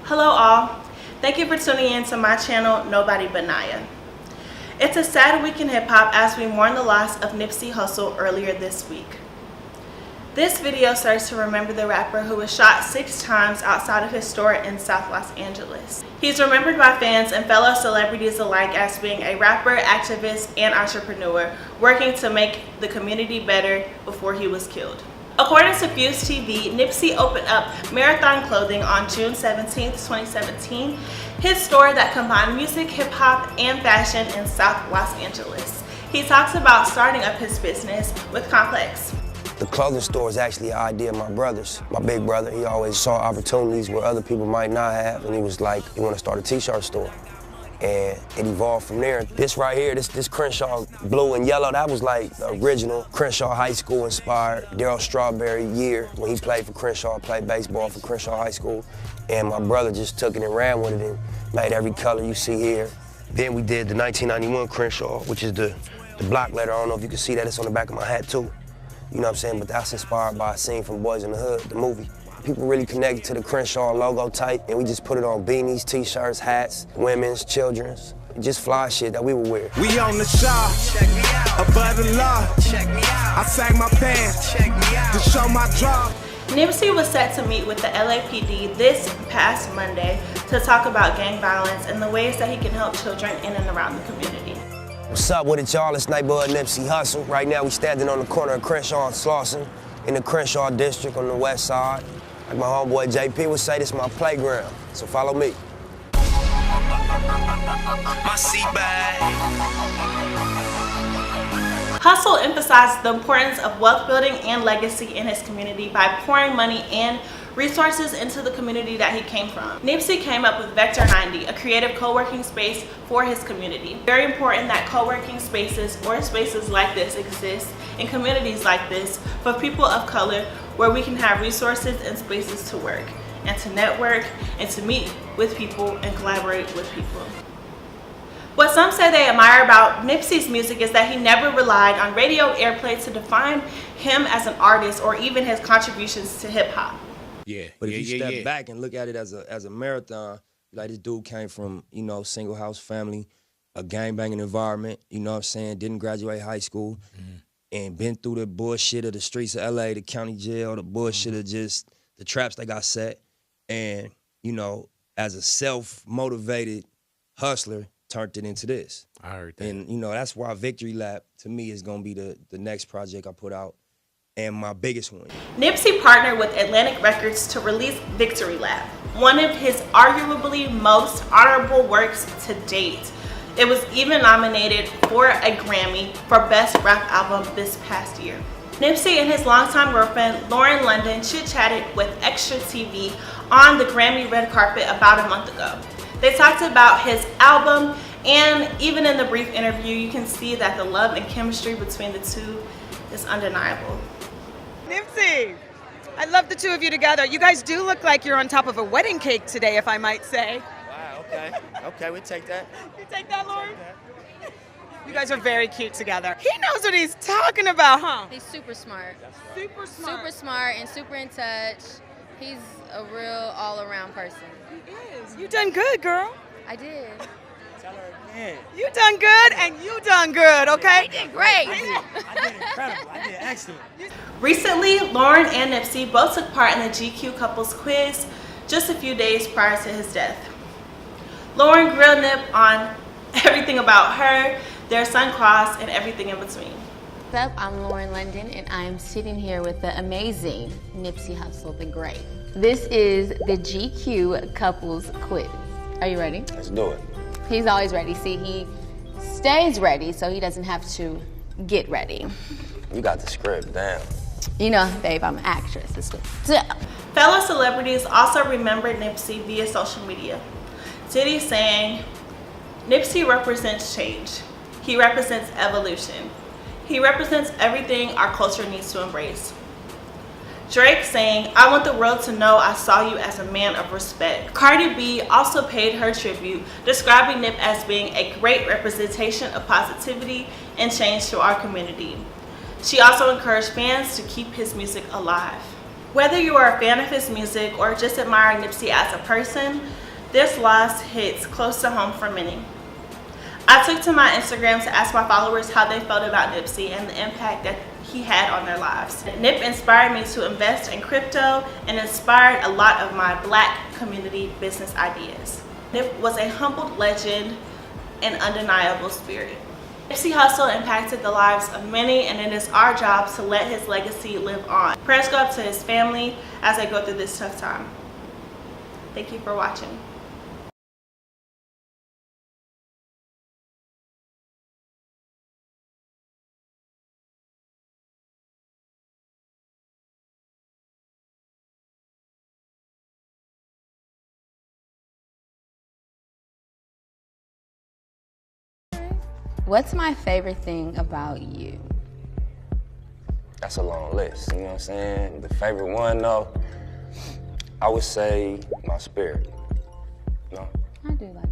Hello all, thank you for tuning in to my channel, Nobody But Naya. It's a sad week in hip hop as we mourn the loss of Nipsey Hussle earlier this week. This video serves to remember the rapper who was shot 6 times outside of his store in South Los Angeles. He's remembered by fans and fellow celebrities alike as being a rapper, activist, and entrepreneur, working to make the community better before he was killed. According to Fuse TV, Nipsey opened up Marathon Clothing on June 17, 2017, his store that combined music, hip-hop, and fashion in South Los Angeles. He talks about starting up his business with Complex. The clothing store is actually an idea of my brother's. My big brother, he always saw opportunities where other people might not have, and he was like, you want to start a t-shirt store. And it evolved from there. This right here, this Crenshaw blue and yellow, that was like the original Crenshaw High School inspired Darryl Strawberry year when he played for Crenshaw, played baseball for Crenshaw High School. And my brother just took it and ran with it and made every color you see here. Then we did the 1991 Crenshaw, which is the block letter. I don't know if you can see that, it's on the back of my hat too. You know what I'm saying? But that's inspired by a scene from Boys in the Hood, the movie. People really connected to the Crenshaw logo type, and we just put it on beanies, t-shirts, hats, women's, children's, just fly shit that we would wear. We on the shop, above the law. I sag my pants to show my drop. Nipsey was set to meet with the LAPD this past Monday to talk about gang violence and the ways that he can help children in and around the community. What's up with it, y'all? It's neighborhood Nipsey Hussle. Right now we standing on the corner of Crenshaw and Slauson in the Crenshaw district on the west side. Like my homeboy JP would say, this is my playground, so follow me. My seat bag. Hussle emphasized the importance of wealth building and legacy in his community by pouring money and resources into the community that he came from. Nipsey came up with Vector 90, a creative co-working space for his community. Very important that co-working spaces or spaces like this exist in communities like this for people of color, where we can have resources and spaces to work and to network and to meet with people and collaborate with people. What some say they admire about Nipsey's music is that he never relied on radio airplay to define him as an artist or even his contributions to hip hop. Yeah, But if you step back and look at it as a marathon, like this dude came from, you know, single house family, a gang-banging environment, you know what I'm saying, didn't graduate high school, and been through the bullshit of the streets of LA, the county jail, the bullshit of just the traps that got set. And, you know, as a self-motivated hustler, turned it into this. I heard that. And, you know, that's why Victory Lap, to me, is gonna be the next project I put out, and my biggest one. Nipsey partnered with Atlantic Records to release Victory Lap, one of his arguably most honorable works to date. It was even nominated for a Grammy for Best Rap Album this past year. Nipsey and his longtime girlfriend, Lauren London, chit-chatted with Extra TV on the Grammy red carpet about a month ago. They talked about his album, and even in the brief interview, you can see that the love and chemistry between the two is undeniable. Nipsey, I love the two of you together. You guys do look like you're on top of a wedding cake today, if I might say. Wow, okay. Okay, we take that. You take that, Lauren? You guys are very cute together. He knows what he's talking about, huh? He's super smart. Super smart. Super smart and super in touch. He's a real all-around person. He is. You done good, girl. I did. Tell her again. You done good, and you done good, okay? He did great. I did incredible. I did excellent. Recently, Lauren and Nipsey both took part in the GQ Couples Quiz just a few days prior to his death. Lauren grilled Nip on everything about her, their son Cross, and everything in between. What's up? I'm Lauren London, and I am sitting here with the amazing Nipsey Hussle, the Great. This is the GQ Couples Quiz. Are you ready? Let's do it. He's always ready. See, he stays ready, so he doesn't have to get ready. You got the script down. You know, babe, I'm an actress. It's good. So, Fellow celebrities also remembered Nipsey via social media. Diddy saying, "Nipsey represents change. He represents evolution. He represents everything our culture needs to embrace." Drake saying, "I want the world to know I saw you as a man of respect." Cardi B also paid her tribute, describing Nip as being a great representation of positivity and change to our community. She also encouraged fans to keep his music alive. Whether you are a fan of his music or just admire Nipsey as a person, this loss hits close to home for many. I took to my Instagram to ask my followers how they felt about Nipsey and the impact that he had on their lives. Nip inspired me to invest in crypto and inspired a lot of my Black community business ideas. Nip was a humbled legend and undeniable spirit. Nipsey Hussle impacted the lives of many, and it is our job to let his legacy live on. Prayers go up to his family as they go through this tough time. Thank you for watching. What's my favorite thing about you? That's a long list, you know what I'm saying? The favorite one, though, I would say my spirit. No? I do like